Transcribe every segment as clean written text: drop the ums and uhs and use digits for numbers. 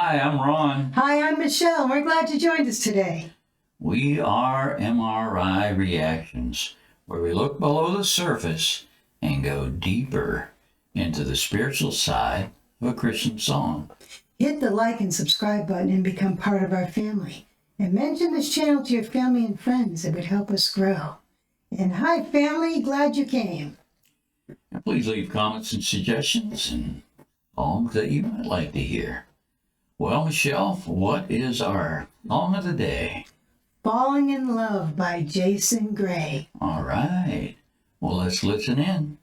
Hi, I'm Ron. Hi, I'm Michelle. We're glad you joined us today. We are MRI Reactions, where we look below the surface and go deeper into the spiritual side of a Christian song. Hit the like and subscribe button and become part of our family. And mention this channel to your family and friends. It would help us grow. And hi, family. Glad you came. And please leave comments and suggestions and songs that you might like to hear. Well, Michelle, what is our song of the day? Falling in Love by Jason Gray. All right. Well, let's listen in.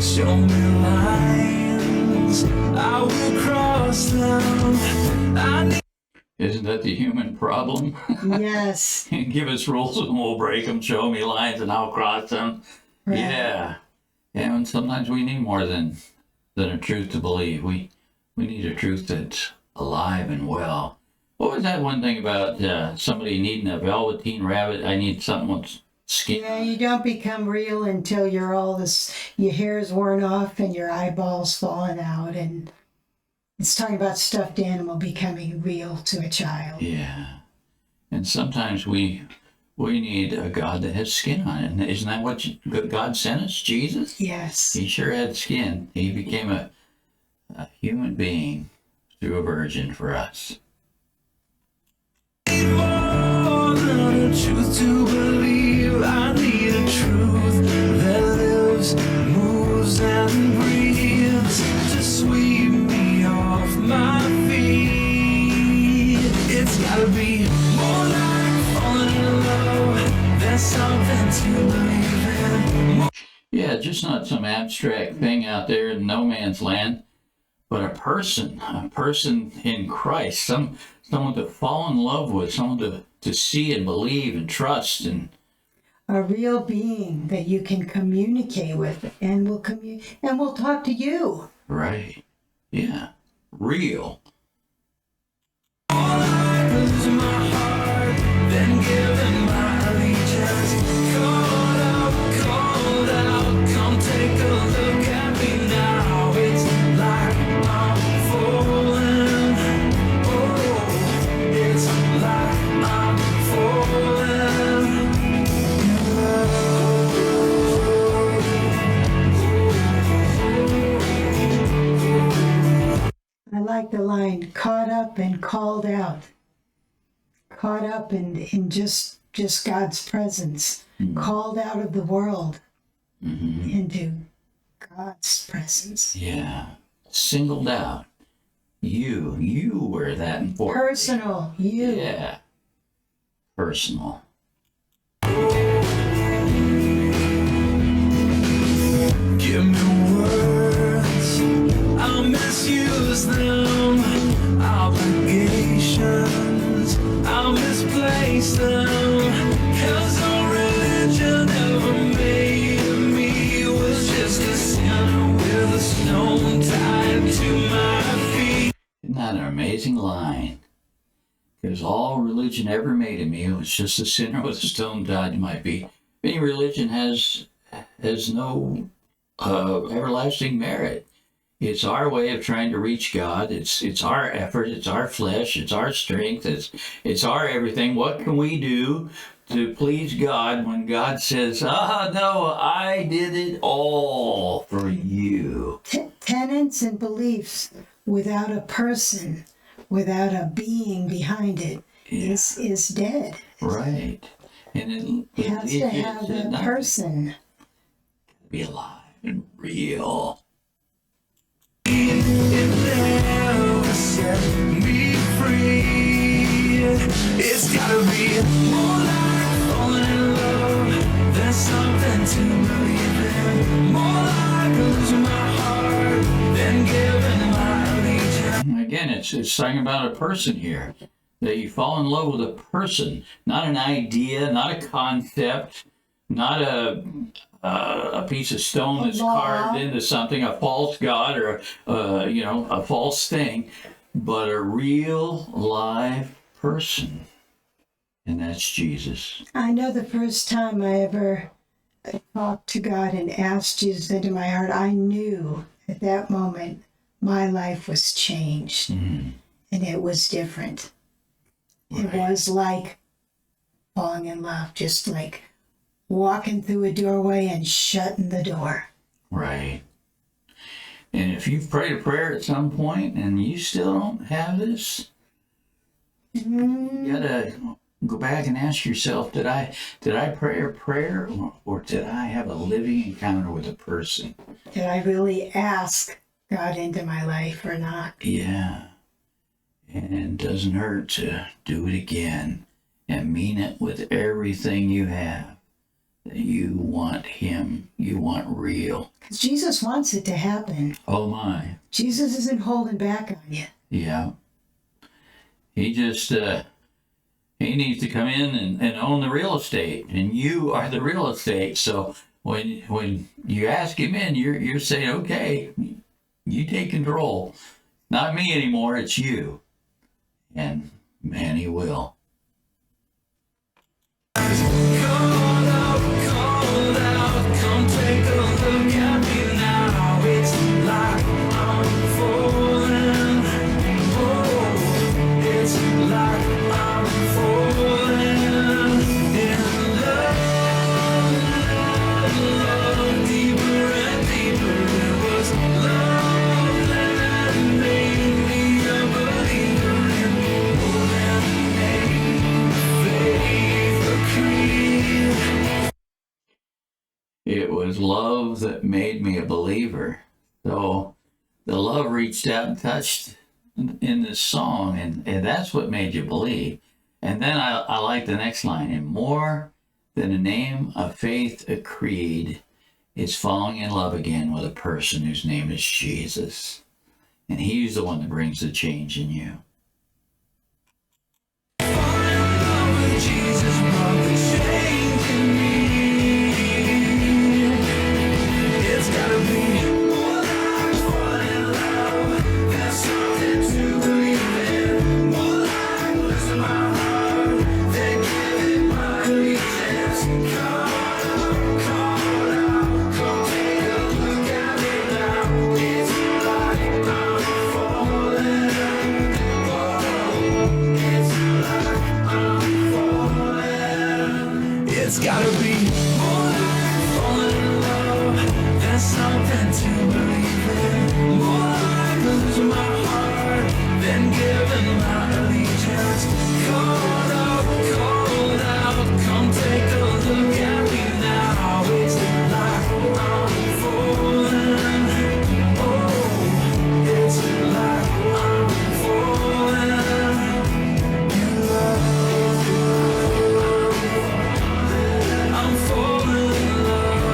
Show me lines, I will cross them. Isn't that the human problem? Yes. Give us rules and we'll break them. Show me lines and I'll cross them. Right. Yeah. And sometimes we need more than a truth to believe. We need a truth that's alive and well. What was that one thing about somebody needing a velveteen rabbit? I need something with skin. Yeah, you don't become real until you're your hair is worn off and your eyeballs falling out. And it's talking about stuffed animal becoming real to a child. Yeah. And sometimes we need a God that has skin on it. And isn't that what God sent us? Jesus? Yes. He sure had skin. He became a human being through a virgin for us. More than a truth to believe, I need a truth that lives, moves, and breathes to sweep me off my feet. It's gotta be more like falling in love. There's something to believe in. Yeah, just not some abstract thing out there in no man's land, but a person in Christ, someone to fall in love with, someone to see and believe and trust, and A real being that you can communicate with and will talk to you. right, yeah, real. Losing my heart, then giving my allegiance. Called out, come take a look at me now. It's like I'm falling. Oh, it's like I'm falling in love. I like the line, caught up and called out. Caught up in just God's presence. Called out of the world into God's presence. Yeah, singled out. You were that important. Personal, you. Yeah, personal. Give me words, I'll misuse them. Obligations, I'll misplace them. 'Cause no religion ever made me. Was just a sinner with a stone tied to my feet. Isn't that an amazing line? Because all religion ever made of me was just a sinner with a stone tied to my feet. Any religion has no everlasting merit. It's our way of trying to reach God. It's our effort. It's our flesh. It's our strength. It's our everything. What can we do to please God when God says, no, I did it all for you? Tenets and beliefs without a person, without a being behind it, is dead. Right. And It has to have a person. Be alive and real. It never set me free. It's gotta be more like falling in love. There's something to believe in. More like losing my heart than giving my allegiance. Again, it's talking about a person here. That you fall in love with a person, not an idea, not a concept, not a a piece of stone that's law. carved into something, a false god or a false thing, but a real live person, and that's Jesus. I know the first time I ever talked to God and asked Jesus into my heart, I knew at that moment my life was changed and it was different. Right. It was like falling in love, just like walking through a doorway and shutting the door. Right. And if you've prayed a prayer at some point and you still don't have this, you gotta go back and ask yourself, did I pray a prayer or did I have a living encounter with a person? Did I really ask God into my life or not? Yeah. And it doesn't hurt to do it again and mean it with everything you have. That you want him, you want real. Because Jesus wants it to happen. Oh my. Jesus isn't holding back on you. Yeah. He just, he needs to come in and own the real estate, and you are the real estate. So when you ask him in, you're saying, okay, you take control. Not me anymore, it's you. And man, he will. Called out, come take a look at me now. It's like I'm falling. Oh, it's like I'm falling in love, deeper and deeper. It was love that made me a believer in more than faith or creed. It was love that made me a believer. So the love reached out and touched in this song, and that's what made you believe. And then I like the next line, and more than a name, a faith, a creed, it's falling in love again with a person whose name is Jesus. And he's the one that brings the change in you. Jesus brought the change in me. It's gotta be more like falling in love. There's something to believe in. More like losing my heart than giving my allegiance. Call out, come take a look at me now. It's like I'm falling. Oh, it's like I'm falling. It's gotta be more like falling in love. There's something to believe in. More like losing my heart than giving my allegiance. Called out, come take a look at me now. It's like I'm falling. Oh, it's like I'm falling. In love. I'm falling in love.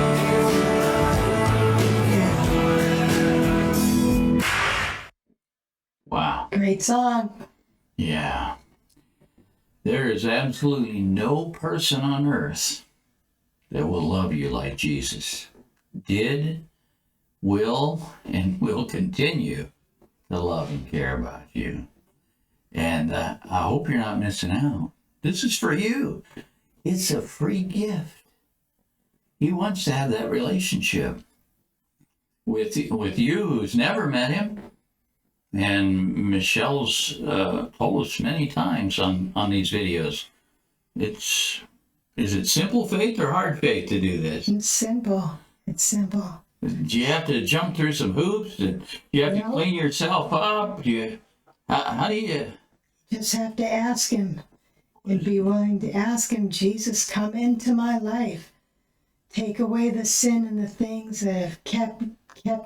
Wow. Great song. Yeah. There is absolutely no person on earth that will love you like Jesus did, will, and will continue to love and care about you. And I hope you're not missing out. This is for you. It's a free gift. He wants to have that relationship with you who's never met him. And Michelle's told us many times on these videos. Is it simple faith or hard faith to do this? It's simple. It's simple. Do you have to jump through some hoops? Do you have to No. clean yourself up? How do you? Just have to ask him and be willing to ask him, Jesus, come into my life. Take away the sin and the things that have kept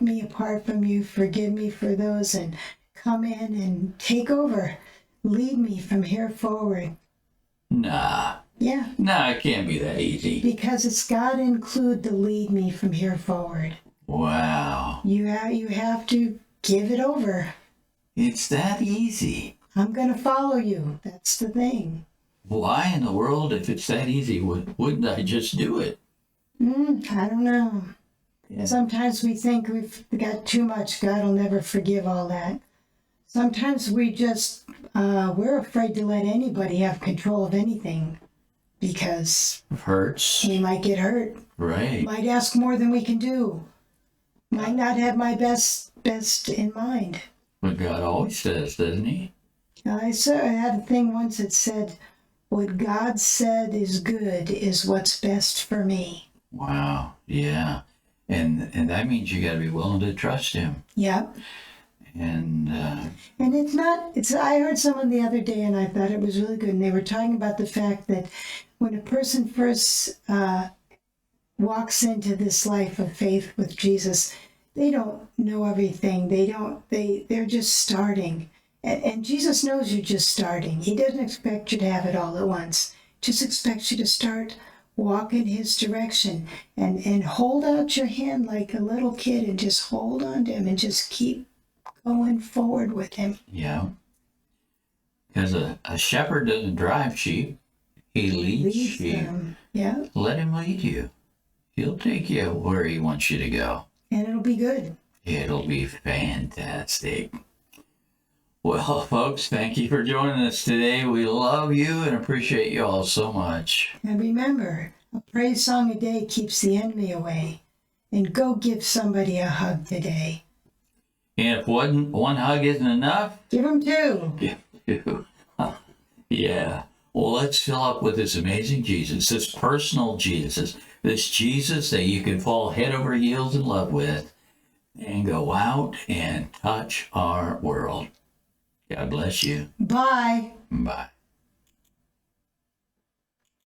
me apart from you. Forgive me for those and come in and take over. Lead me from here forward. Nah, Yeah, it can't be that easy. because it's got to include the lead me from here forward. Wow, You have to give it over. it's that easy. I'm going to follow you. That's the thing. Why in the world, if it's that easy, wouldn't I just do it? I don't know. Yeah. Sometimes we think we've got too much. God will never forgive all that. Sometimes we just, we're afraid to let anybody have control of anything because Hurts. we might get hurt. Right. Might ask more than we can do. Might not have my best in mind. But God always does, doesn't he? I had a thing once that said, what God said is good is what's best for me. Wow. Yeah. And that means you got to be willing to trust him. Yep. And And I heard someone the other day and I thought it was really good. And they were talking about the fact that when a person first walks into this life of faith with Jesus, they don't know everything. They're just starting. And Jesus knows you're just starting. He doesn't expect you to have it all at once. Just expects you to start walk in his direction and hold out your hand like a little kid and just hold on to him and just keep going forward with him. yeah. Because a shepherd doesn't drive sheep. He leads sheep. them. Yeah. Let him lead you. He'll take you where he wants you to go. And it'll be good. It'll be fantastic. Well, folks, thank you for joining us today. We love you and appreciate you all so much. And remember, a praise song a day keeps the enemy away. And go give somebody a hug today. And if one hug isn't enough, Give them two. give two. Yeah. Well, let's fill up with this amazing Jesus, this personal Jesus, this Jesus that you can fall head over heels in love with and go out and touch our world. God bless you. Bye. Bye.